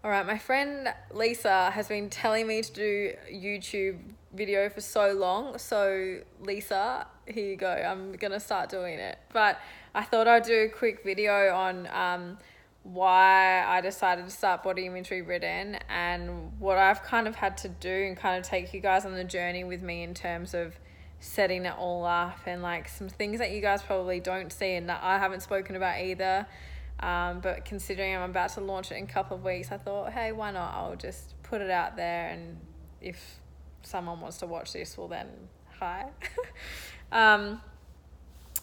All right, my friend Lisa has been telling me to do YouTube video for so long. So Lisa, here you go. I'm gonna start doing it. But I thought I'd do a quick video on why I decided to start Body Image Rewritten and what I've kind of had to do and kind of take you guys on the journey with me in terms of setting it all up and like some things that you guys probably don't see and that I haven't spoken about either. But considering I'm about to launch it in a couple of weeks, I thought, hey, why not? I'll just put it out there, and if someone wants to watch this, well then, hi.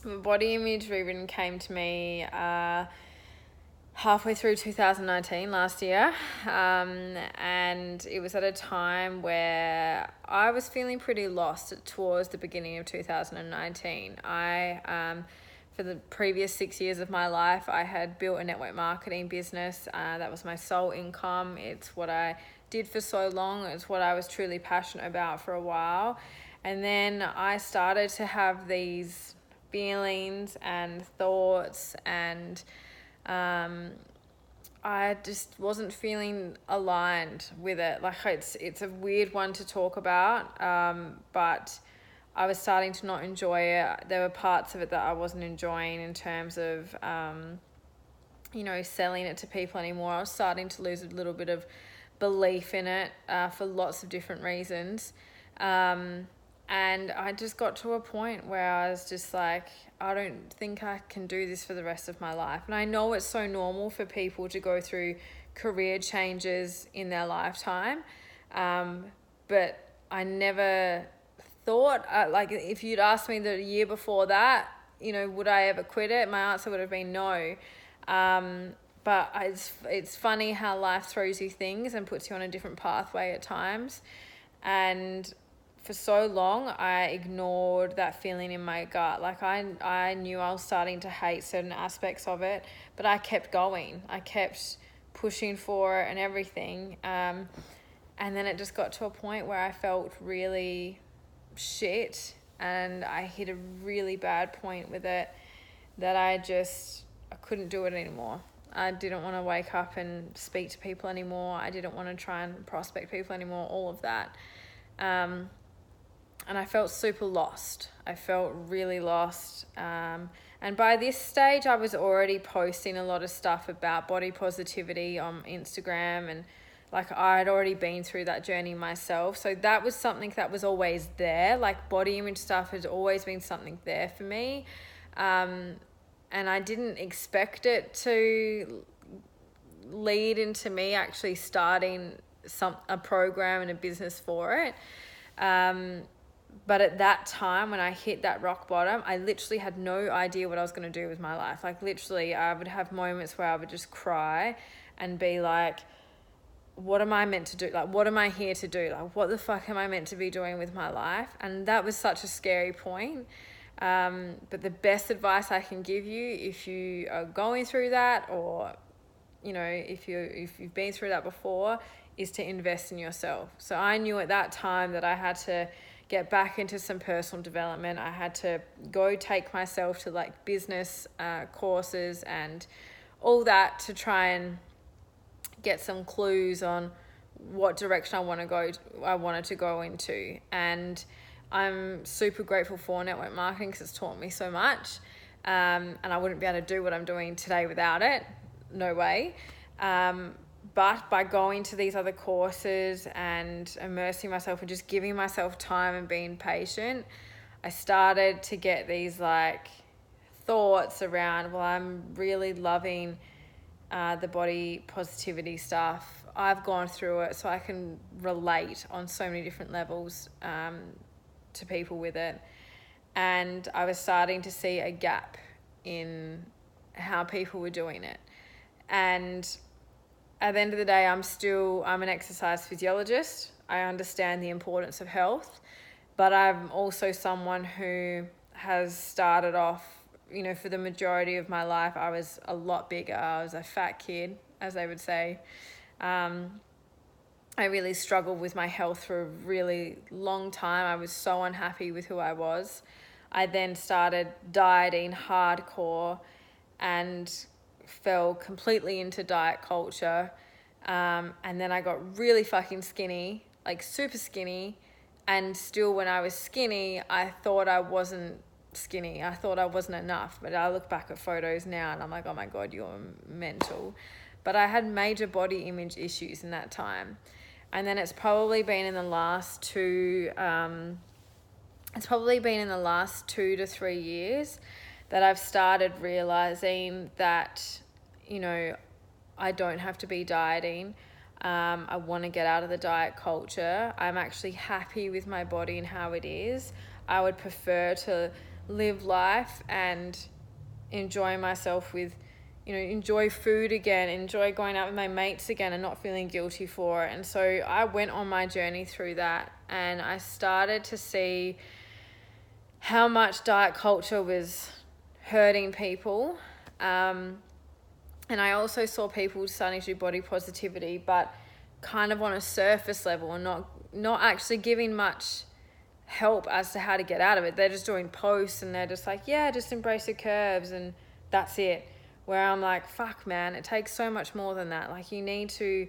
Body Image Rewritten came to me halfway through 2019, last year, and it was at a time where I was feeling pretty lost towards the beginning of 2019. For the previous 6 years of my life, I had built a network marketing business. That was my sole income. It's what I did for so long. It's what I was truly passionate about for a while. And then I started to have these feelings and thoughts, and I just wasn't feeling aligned with it. Like it's a weird one to talk about, but I was starting to not enjoy it. There were parts of it that I wasn't enjoying in terms of, selling it to people anymore. I was starting to lose a little bit of belief in it for lots of different reasons. And I just got to a point where I was just like, I don't think I can do this for the rest of my life. And I know it's so normal for people to go through career changes in their lifetime. But I never thought, like if you'd asked me the year before that, would I ever quit it? My answer would have been no. But it's funny how life throws you things and puts you on a different pathway at times. And for so long, I ignored that feeling in my gut. Like I knew I was starting to hate certain aspects of it, but I kept going. I kept pushing for it and everything. And then it just got to a point where I felt really shit, and I hit a really bad point with it that I couldn't do it anymore. I didn't want to wake up and speak to people anymore. I didn't want to try and prospect people anymore, all of that. And I felt super lost. I felt really lost. And by this stage, I was already posting a lot of stuff about body positivity on Instagram, and like I'd already been through that journey myself. So that was something that was always there. Like body image stuff has always been something there for me. And I didn't expect it to lead into me actually starting a program and a business for it. But at that time, when I hit that rock bottom, I literally had no idea what I was going to do with my life. Like literally, I would have moments where I would just cry and be like, what am I meant to do? Like, what am I here to do? Like, what the fuck am I meant to be doing with my life? And that was such a scary point. But the best advice I can give you, if you are going through that, or, if you've been through that before, is to invest in yourself. So I knew at that time that I had to get back into some personal development. I had to go take myself to like business courses and all that to try and get some clues on what direction I wanted to go into. And I'm super grateful for network marketing because it's taught me so much. And I wouldn't be able to do what I'm doing today without it. No way. But by going to these other courses and immersing myself and just giving myself time and being patient, I started to get these like thoughts around, well, I'm really loving the body positivity stuff. I've gone through it, so I can relate on so many different levels to people with it. And I was starting to see a gap in how people were doing it. And at the end of the day, I'm an exercise physiologist. I understand the importance of health, but I'm also someone who has started off, for the majority of my life, I was a lot bigger. I was a fat kid, as they would say. I really struggled with my health for a really long time. I was so unhappy with who I was. I then started dieting hardcore and fell completely into diet culture. And then I got really fucking skinny, like super skinny. And still when I was skinny, I thought I wasn't skinny. I thought I wasn't enough. But I look back at photos now and I'm like, oh my God, you're mental. But I had major body image issues in that time. And then it's probably been in the last 2 to 3 years that I've started realizing that, you know, I don't have to be dieting. I want to get out of the diet culture. I'm actually happy with my body and how it is. I would prefer to live life and enjoy myself with, you know, enjoy food again, enjoy going out with my mates again and not feeling guilty for it. And so I went on my journey through that, and I started to see how much diet culture was hurting people. And I also saw people starting to do body positivity, but kind of on a surface level and not actually giving much help as to how to get out of it. They're just doing posts and they're just like, yeah, just embrace your curves and that's it. Where I'm like, fuck, man, it takes so much more than that. Like you need to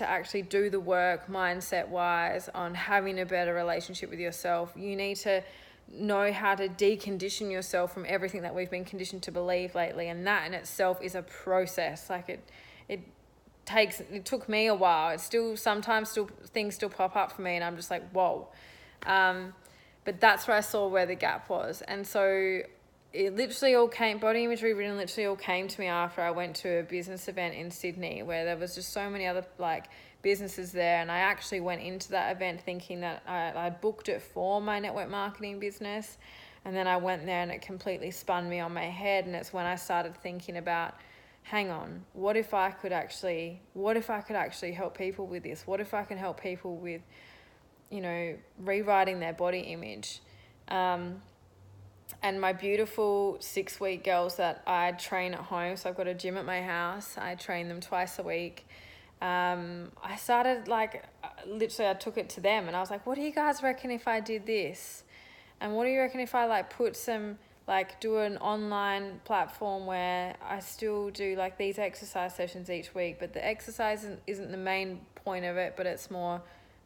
actually do the work mindset wise on having a better relationship with yourself. You need to know how to decondition yourself from everything that we've been conditioned to believe lately, and that in itself is a process. Like it took me a while. It's still sometimes things still pop up for me and I'm just like, whoa. But that's where I saw where the gap was. And so it literally all came, Body Image Rewritten literally all came to me after I went to a business event in Sydney where there was just so many other like businesses there, and I actually went into that event thinking that I booked it for my network marketing business, and then I went there and it completely spun me on my head. And it's when I started thinking about, hang on, what if I could actually help people with this? What if I can help people with, you know, rewriting their body image? And my beautiful 6-week girls that I train at home, so I've got a gym at my house, I train them twice a week. I started literally I took it to them and I was like, what do you guys reckon if I did this? And what do you reckon if I put some, do an online platform where I still do these exercise sessions each week, but the exercise isn't the main point of it, but it's more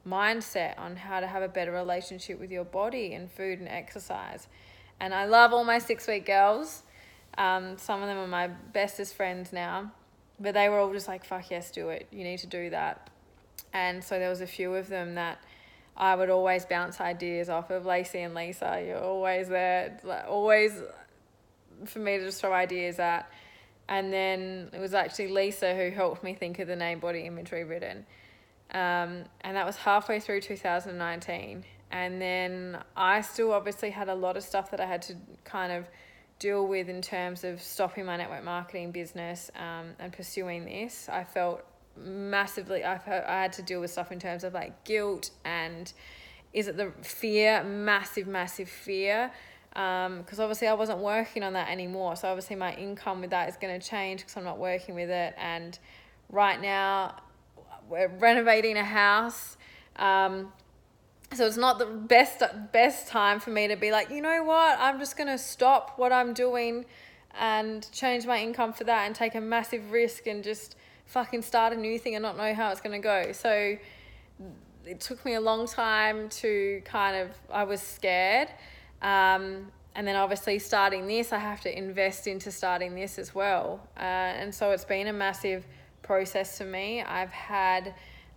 mindset on how to have a better relationship with your body and food and exercise. And I love all my 6-week girls. Some of them are my bestest friends now. But they were all just like, fuck yes, do it. You need to do that. And so there was a few of them that I would always bounce ideas off of. Lacey and Lisa, you're always there. Always for me to just throw ideas at. And then it was actually Lisa who helped me think of the name Body Image Rewritten. And that was halfway through 2019. And then I still obviously had a lot of stuff that I had to kind of deal with in terms of stopping my network marketing business and pursuing this. I felt massively, I had to deal with stuff in terms of guilt and is it the fear, massive fear, because obviously I wasn't working on that anymore. So obviously my income with that is going to change because I'm not working with it. And right now we're renovating a house. So it's not the best time for me to be like, you know what, I'm just going to stop what I'm doing and change my income for that and take a massive risk and just fucking start a new thing and not know how it's going to go. So it took me a long time to I was scared. And then obviously starting this, I have to invest into starting this as well. And so it's been a massive process for me.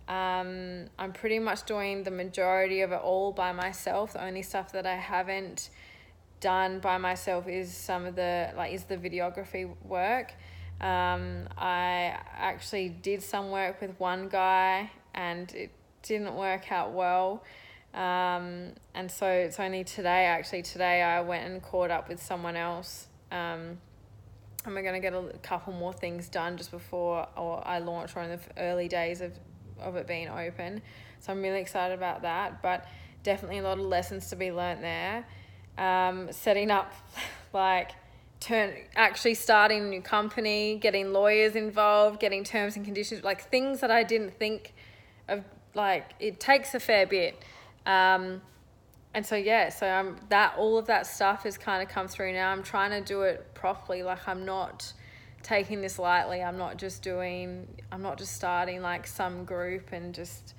I'm pretty much doing the majority of it all by myself. The only stuff that I haven't done by myself is some of the the videography work. I actually did some work with one guy and it didn't work out well. And so it's only today I went and caught up with someone else. And we're going to get a couple more things done just before I launch, or in the early days of it being open. So I'm really excited about that, but definitely a lot of lessons to be learnt there. Setting up actually starting a new company, getting lawyers involved, getting terms and conditions, things that I didn't think of, it takes a fair bit. And so all of that stuff has kind of come through now. I'm trying to do it properly. I'm not taking this lightly. I'm not just starting like some group and just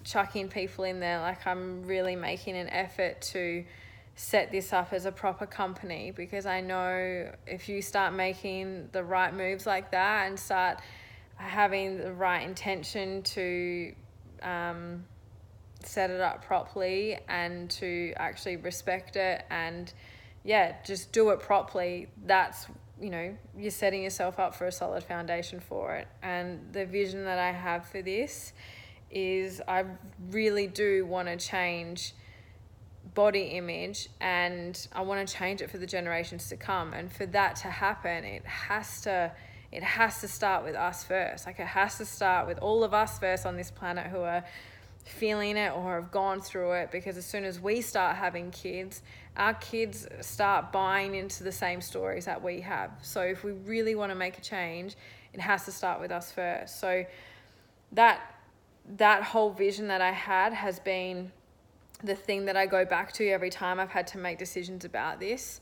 chucking people in there. Like, I'm really making an effort to set this up as a proper company, because I know if you start making the right moves like that and start having the right intention to set it up properly and to actually respect it and just do it properly, that's, you're setting yourself up for a solid foundation for it. And the vision that I have for this is I really do want to change body image, and I want to change it for the generations to come. And for that to happen, it has to start with us first. Like, it has to start with all of us first on this planet who are feeling it or have gone through it, because as soon as we start having kids, our kids start buying into the same stories that we have. So if we really want to make a change, it has to start with us first. So that whole vision that I had has been the thing that I go back to every time I've had to make decisions about this,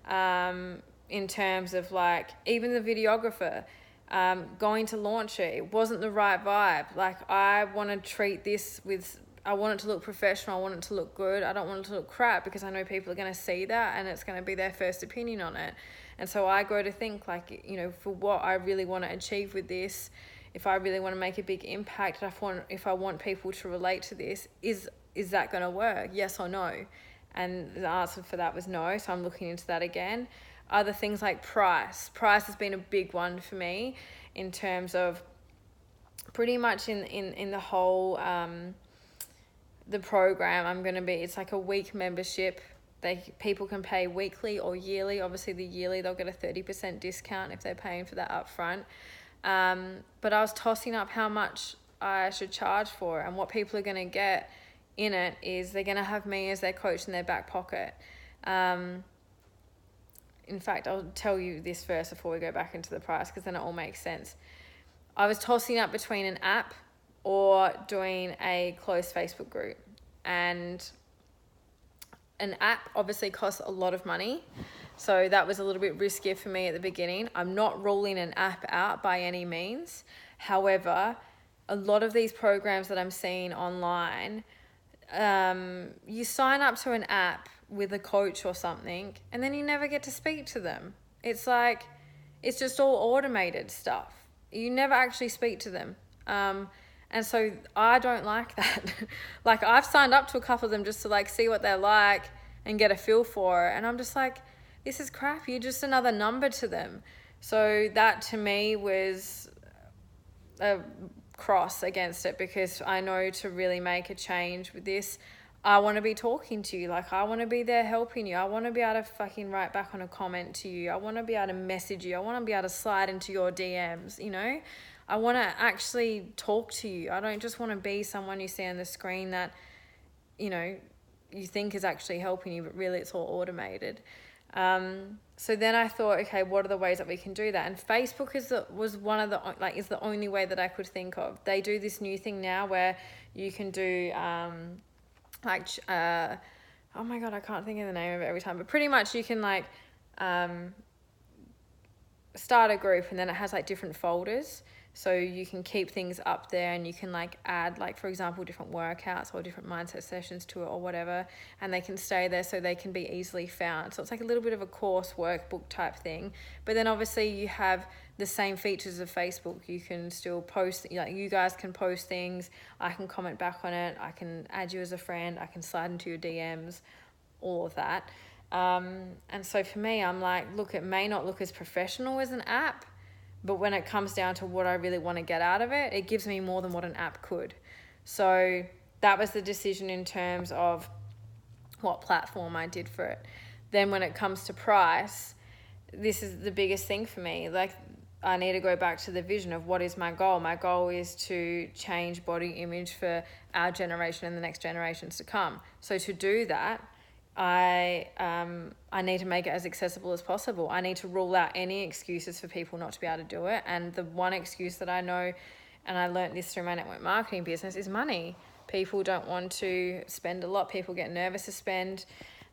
in terms of like even the videographer, going to launch it wasn't the right vibe. Like, I want to treat this I want it to look professional. I want it to look good. I don't want it to look crap, because I know people are going to see that and it's going to be their first opinion on it. And so I go to think like, for what I really want to achieve with this, if I really want to make a big impact, if I want people to relate to this, is that going to work? Yes or no? And the answer for that was no. So I'm looking into that again. Other things like price. Price has been a big one for me in terms of pretty much in the whole, the program it's like a week membership. People can pay weekly or yearly. Obviously the yearly, they'll get a 30% discount if they're paying for that up front. But I was tossing up how much I should charge for it, and what people are going to get in it is they're going to have me as their coach in their back pocket. In fact, I'll tell you this first before we go back into the price, because then it all makes sense. I was tossing up between an app or doing a closed Facebook group, and an app obviously costs a lot of money. So that was a little bit riskier for me at the beginning. I'm not ruling an app out by any means. However, a lot of these programs that I'm seeing online, you sign up to an app with a coach or something, and then you never get to speak to them. It's like, it's just all automated stuff. You never actually speak to them. And so I don't like that. Like, I've signed up to a couple of them just to like see what they're like and get a feel for it. And I'm just like, this is crap. You're just another number to them. So that to me was a cross against it, because I know to really make a change with this, I want to be talking to you. Like, I want to be there helping you. I want to be able to fucking write back on a comment to you. I want to be able to message you. I want to be able to slide into your DMs, I want to actually talk to you. I don't just want to be someone you see on the screen that, you think is actually helping you, but really it's all automated. So then I thought, okay, what are the ways that we can do that? And Facebook is the only way that I could think of. They do this new thing now where you can do, oh my God, I can't think of the name of it every time, but pretty much you can start a group, and then it has like different folders. So you can keep things up there, and you can add for example, different workouts or different mindset sessions to it or whatever, and they can stay there so they can be easily found. So it's like a little bit of a course workbook type thing. But then obviously you have the same features of Facebook. You can still post, you guys can post things. I can comment back on it. I can add you as a friend. I can slide into your DMs, all of that. And so for me, I'm like, look, it may not look as professional as an app, but when it comes down to what I really want to get out of it, it gives me more than what an app could. So that was the decision in terms of what platform I did for it. Then when it comes to price, this is the biggest thing for me. I need to go back to the vision of what is my goal. My goal is to change body image for our generation and the next generations to come. So to do that, I need to make it as accessible as possible. I need to rule out any excuses for people not to be able to do it. And the one excuse that I know, and I learned this through my network marketing business, is money. People don't want to spend a lot. People get nervous to spend.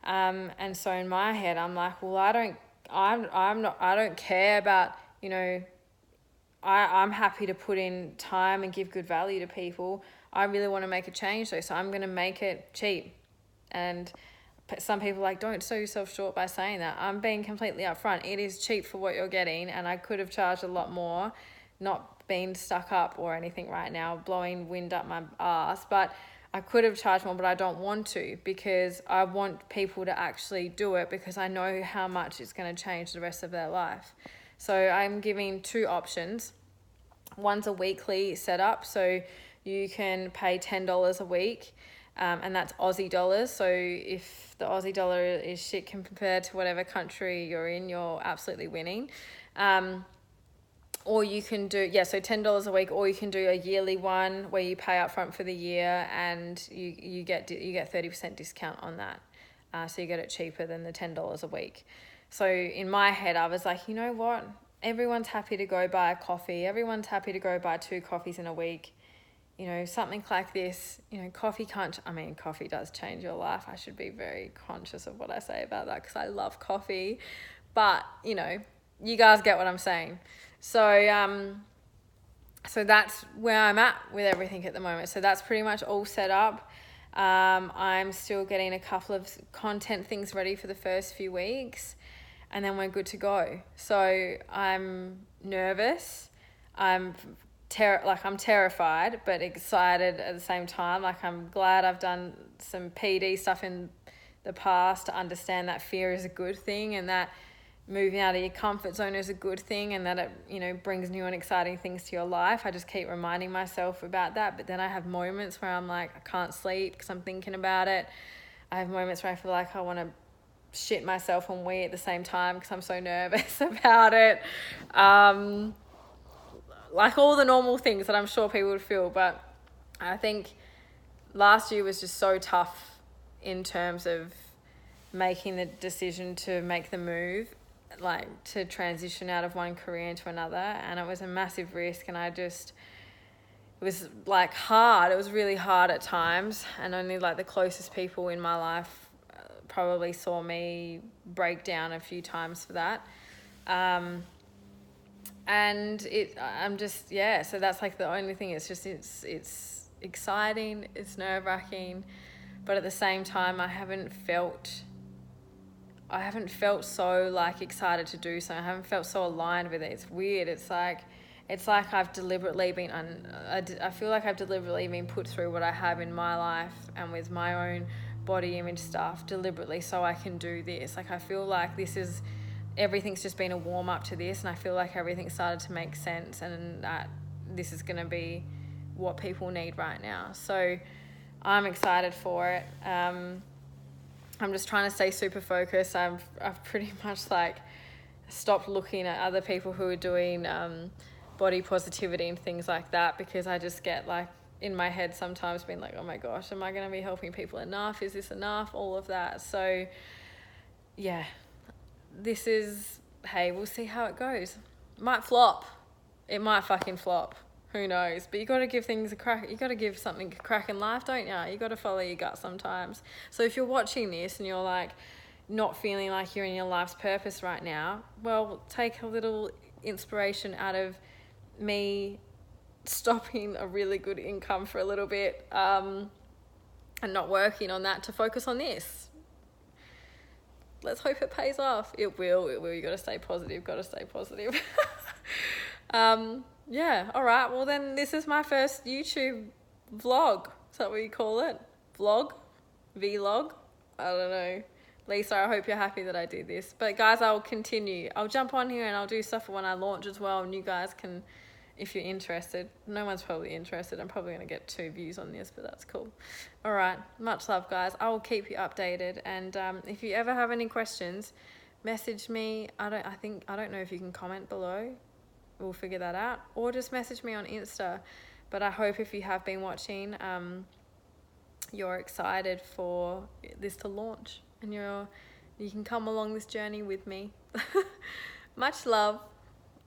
And so in my head, I'm like, well, I don't care about I'm happy to put in time and give good value to people. I really want to make a change though, so I'm going to make it cheap. And some people are like, don't sell yourself short by saying that. I'm being completely upfront. It is cheap for what you're getting, and I could have charged a lot more, not being stuck up or anything right now, blowing wind up my ass, but I could have charged more, but I don't want to, because I want people to actually do it, because I know how much it's going to change the rest of their life. So I'm giving 2 options. One's a weekly setup, so you can pay $10 a week, and that's Aussie dollars. So if the Aussie dollar is shit compared to whatever country you're in, you're absolutely winning. Or you can do, so $10 a week, or you can do a yearly one where you pay up front for the year, and you get 30% discount on that. So you get it cheaper than the $10 a week. So in my head, I was like, you know what? Everyone's happy to go buy a coffee. Everyone's happy to go buy 2 coffees in a week. Something like this, coffee does change your life. I should be very conscious of what I say about that, because I love coffee. But, you guys get what I'm saying. So, so that's where I'm at with everything at the moment. So that's pretty much all set up. I'm still getting a couple of content things ready for the first few weeks, and then we're good to go. So I'm nervous. I'm terrified, but excited at the same time. Like, I'm glad I've done some PD stuff in the past to understand that fear is a good thing, and that moving out of your comfort zone is a good thing, and that it, brings new and exciting things to your life. I just keep reminding myself about that, but then I have moments where I'm like, I can't sleep because I'm thinking about it. I have moments where I feel like I want to shit myself and wee at the same time because I'm so nervous about it. Like all the normal things that I'm sure people would feel, but I think last year was just so tough in terms of making the decision to make the move, like to transition out of one career into another, and it was a massive risk, and it was like hard. It was really hard at times, and only like the closest people in my life probably saw me break down a few times for that. And I'm just, so that's like the only thing. It's just, it's exciting, it's nerve-wracking, but at the same time, I haven't felt so like excited to do so. I haven't felt so aligned with it. It's weird. It's like I've deliberately been, I feel like I've deliberately been put through what I have in my life and with my own body image stuff deliberately so I can do this. Like, I feel like everything's just been a warm up to this, and I feel like everything started to make sense, and that this is going to be what people need right now. So I'm excited for it. I'm just trying to stay super focused. I've pretty much like stopped looking at other people who are doing body positivity and things like that, because I just get like in my head sometimes being like, oh my gosh, am I going to be helping people enough? Is this enough? All of that. So yeah, we'll see how it goes. Might flop. It might fucking flop. Who knows? But you got to give things a crack. You got to give something a crack in life, don't you? You got to follow your gut sometimes. So if you're watching this and you're like not feeling like you're in your life's purpose right now, well, take a little inspiration out of me stopping a really good income for a little bit, and not working on that to focus on this. Let's hope it pays off. It will. You got to stay positive. Yeah, all right. Well, then this is my first YouTube vlog. Is that what you call it? Vlog? Vlog? I don't know. Lisa, I hope you're happy that I did this. But guys, I'll continue. I'll jump on here and I'll do stuff when I launch as well. And you guys can, if you're interested. No one's probably interested. I'm probably going to get 2 views on this, but that's cool. All right. Much love, guys. I will keep you updated. And if you ever have any questions, message me. I don't know if you can comment below. We'll figure that out. Or just message me on Insta. But I hope if you have been watching, you're excited for this to launch. And you can come along this journey with me. Much love.